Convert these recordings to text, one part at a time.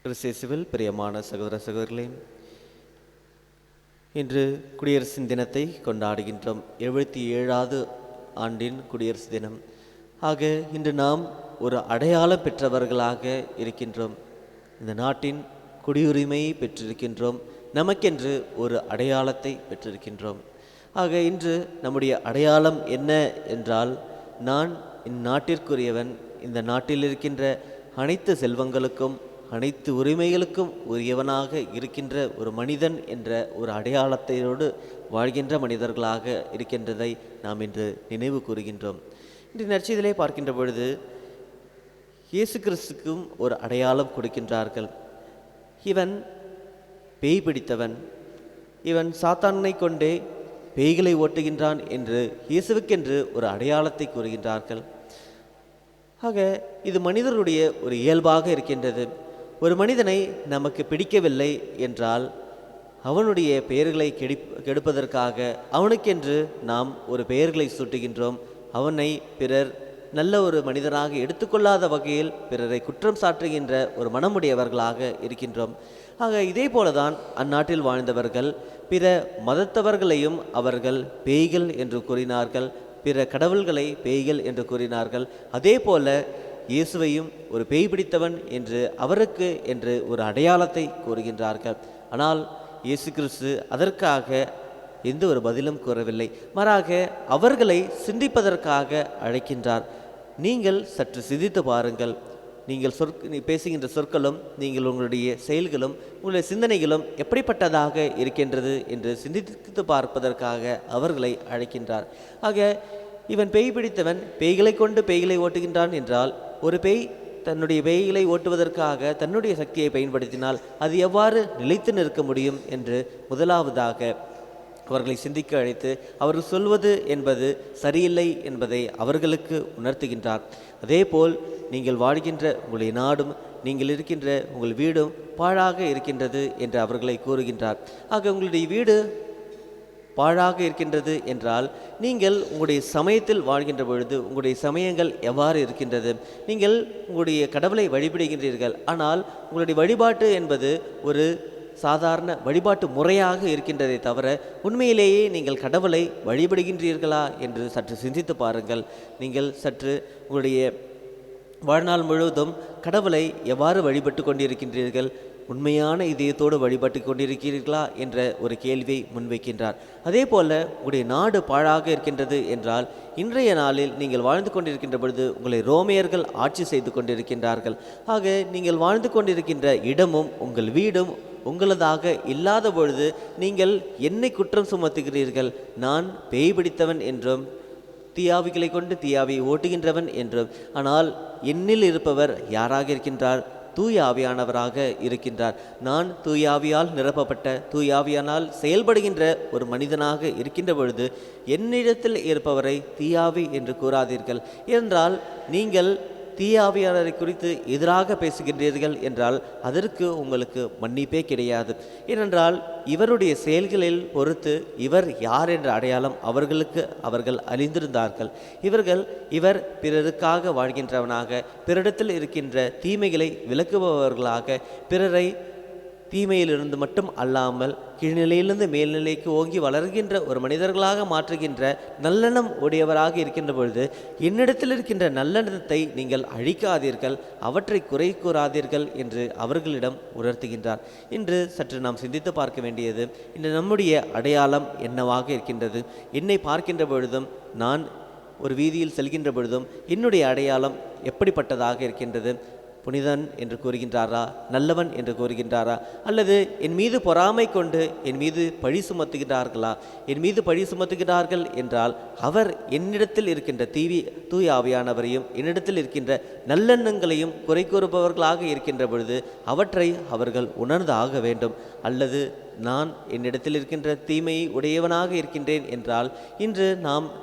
கிறிஸ்தேசுவில் பிரியமான சகோதர சகோதரிகளே, இன்று குடியரசின் தினத்தை கொண்டாடுகின்றோம். 77வது ஆண்டின் குடியரசு தினம். ஆக இன்று நாம் ஒரு அடையாளம் பெற்றவர்களாக இருக்கின்றோம். இந்த நாட்டின் குடியுரிமையை பெற்றிருக்கின்றோம். நமக்கென்று ஒரு அடையாளத்தை பெற்றிருக்கின்றோம். ஆக இன்று நம்முடைய அடையாளம் என்ன என்றால், நான் இந்நாட்டிற்குரியவன், இந்த நாட்டில் இருக்கின்ற அனைத்து செல்வங்களுக்கும் அனைத்து உரிமைகளுக்கும் உரியவனாக இருக்கின்ற ஒரு மனிதன் என்ற ஒரு அடையாளத்தையோடு வாழ்கின்ற மனிதர்களாக இருக்கின்றதை நாம் இன்று நினைவு கூறுகின்றோம். இன்று நற்செய்தியிலே பார்க்கின்ற பொழுது இயேசு கிறிஸ்துக்கும் ஒரு அடையாளம் கொடுக்கின்றார்கள். இவன் பேய் பிடித்தவன், இவன் சாத்தானை கொண்டே பேய்களை ஓட்டுகின்றான் என்று இயேசுவுக்கென்று ஒரு அடையாளத்தை கூறுகின்றார்கள். ஆக இது மனிதருடைய ஒரு இயல்பாக இருக்கின்றது. ஒரு மனிதனை நமக்கு பிடிக்கவில்லை என்றால் அவனுடைய பெயர்களை கெடுப்பதற்காக அவனுக்கென்று நாம் ஒரு பெயர்களை சூட்டுகின்றோம். அவனை பிறர் நல்ல ஒரு மனிதனாக எடுத்துக்கொள்ளாத வகையில் பிறரை குற்றம் சாட்டுகின்ற ஒரு மனமுடையவர்களாக இருக்கின்றோம். ஆக இதே போலதான் அந்நாட்டில் வாழ்ந்தவர்கள் பிற மதத்தவர்களையும் அவர்கள் பேய்கள் என்று கூறினார்கள், பிற கடவுள்களை பேய்கள் என்று கூறினார்கள். அதே போல இயேசுவையும் ஒரு பேய் பிடித்தவன் என்று அவருக்கு என்று ஒரு அடையாளத்தை கூறுகின்றார்கள். ஆனால் இயேசு கிறிஸ்து அதற்காக எந்த ஒரு பதிலும் கூறவில்லை. மாறாக அவர்களை சிந்திப்பதற்காக அழைக்கின்றார். நீங்கள் சற்று சிந்தித்து பாருங்கள். நீங்கள் பேசுகின்ற சொற்களும் நீங்கள் உங்களுடைய செயல்களும் உங்களுடைய சிந்தனைகளும் எப்படிப்பட்டதாக இருக்கின்றது என்று சிந்தித்து பார்ப்பதற்காக அவர்களை அழைக்கின்றார். ஆக இவன் பேய் பிடித்தவன் பேய்களை கொண்டு பேய்களை ஓட்டுகின்றான் என்றால், ஒரு பேய் தன்னுடைய பேய்களை ஓட்டுவதற்காக தன்னுடைய சக்தியை பயன்படுத்தினால் அது எவ்வாறு நிலைத்து நிற்க முடியும் என்று முதலாவதாக அவர்களை சிந்திக்க அழைத்து அவர்கள் சொல்வது என்பது சரியில்லை என்பதை அவர்களுக்கு உணர்த்துகின்றார். அதேபோல் நீங்கள் வாழ்கின்ற உங்களுடைய நாடும் நீங்கள் இருக்கின்ற உங்கள் வீடும் பாழாக இருக்கின்றது என்று அவர்களை கூறுகின்றார். ஆக உங்களுடைய வீடு பாழாக இருக்கின்றது என்றால் நீங்கள் உங்களுடைய சமயத்தில் வாழ்கின்ற பொழுது உங்களுடைய சமயங்கள் எவ்வாறு இருக்கின்றது? நீங்கள் உங்களுடைய கடவுளை வழிபடுகின்றீர்கள், ஆனால் உங்களுடைய வழிபாட்டு என்பது ஒரு சாதாரண வழிபாட்டு முறையாக இருக்கின்றதை தவிர உண்மையிலேயே நீங்கள் கடவுளை வழிபடுகின்றீர்களா என்று சற்று சிந்தித்து பாருங்கள். நீங்கள் சற்று உங்களுடைய வாழ்நாள் முழுவதும் கடவுளை எவ்வாறு வழிபட்டு கொண்டிருக்கின்றீர்கள்? உண்மையான இதயத்தோடு வழிபட்டு கொண்டிருக்கிறீர்களா என்ற ஒரு கேள்வியை முன்வைக்கின்றார். அதே போல உங்களுடைய நாடு பாழாக இருக்கின்றது என்றால், இன்றைய நாளில் நீங்கள் வாழ்ந்து கொண்டிருக்கின்ற பொழுது உங்களை ரோமையர்கள் ஆட்சி செய்து கொண்டிருக்கின்றார்கள். ஆக நீங்கள் வாழ்ந்து கொண்டிருக்கின்ற இடமும் உங்கள் வீடும் உங்களதாக இல்லாத பொழுது நீங்கள் என்னை குற்றம் சுமத்துகிறீர்கள். நான் பேய் பிடித்தவன் என்றும் தீயாவிகளை கொண்டு தீயாவியை ஓட்டுகின்றவன் என்றும். ஆனால் என்னில் இருப்பவர் யாராக இருக்கின்றார்? தூய ஆவியானவராக இருக்கின்றார். நான் தூயாவியால் நிரப்பப்பட்ட தூயாவியானால் செயல்படுகின்ற ஒரு மனிதனாக இருக்கின்ற பொழுது என்னிடத்தில் இருப்பவரை தீயாவி என்று கூறாதீர்கள். என்றால் நீங்கள் தீயாவியானரை குறித்து எதிராக பேசுகின்றீர்கள் என்றால் அதற்கு உங்களுக்கு மன்னிப்பே கிடையாது. ஏனென்றால் இவருடைய செயல்களில் பொறுத்து இவர் யார் என்ற அடையாளம் அவர்கள் அறிந்திருந்தார்கள். இவர் பிறருக்காக வாழ்கின்றவனாக, பிறரிடத்தில் இருக்கின்ற தீமைகளை விலக்குபவர்களாக, பிறரை தீமையிலிருந்து மட்டும் அல்லாமல் கீழ்நிலையிலிருந்து மேல்நிலைக்கு ஓங்கி வளர்கின்ற ஒரு மனிதர்களாக மாற்றுகின்ற நல்லெண்ணம் உடையவராக இருக்கின்ற பொழுது என்னிடத்தில் இருக்கின்ற நல்லெண்ணத்தை நீங்கள் அழிக்காதீர்கள், அவற்றை குறை கூறாதீர்கள் என்று அவர்களிடம் உணர்த்துகின்றார். இன்று சற்று நாம் சிந்தித்து பார்க்க வேண்டியது, இன்று நம்முடைய அடையாளம் என்னவாக இருக்கின்றது? என்னை பார்க்கின்ற பொழுதும் நான் ஒரு வீதியில் செல்கின்ற பொழுதும் என்னுடைய அடையாளம் எப்படிப்பட்டதாக இருக்கின்றது? புனிதன் என்று கூறுகின்றாரா? நல்லவன் என்று கூறுகின்றாரா? அல்லது என் மீது பொறாமை கொண்டு என் மீது பழி சுமத்துகிறார்களா? என் மீது பழி சுமத்துகிறார்கள் என்றால் அவர் என்னிடத்தில் இருக்கின்ற தூய ஆவியானவரையும் என்னிடத்தில் இருக்கின்ற நல்லெண்ணங்களையும் குறை கூறுபவர்களாக இருக்கின்ற பொழுது அவற்றை அவர்கள் உணர்ந்து ஆக வேண்டும். அல்லது நான் என்னிடத்தில் இருக்கின்ற தீமையை உடையவனாக இருக்கின்றேன் என்றால் இன்று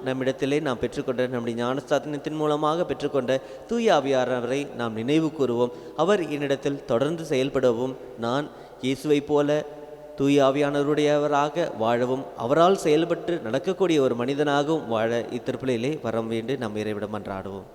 நம்மிடத்திலே நாம் பெற்றுக்கொண்ட நம்முடைய ஞானஸ்தானத்தின் மூலமாக பெற்றுக்கொண்ட தூய ஆவியானவரை நாம் நினைவு கூறுவோம். அவர் என்னிடத்தில் தொடர்ந்து செயல்படவும் நான் இயேசுவை போல தூய ஆவியானவருடையவராக வாழவும் அவரால் செயல்பட்டு நடக்கக்கூடிய ஒரு மனிதனாகவும் வாழ இத்திருப்பலியிலே வரம் வேண்டி நம் இறைவிடம் மன்றாடுவோம்.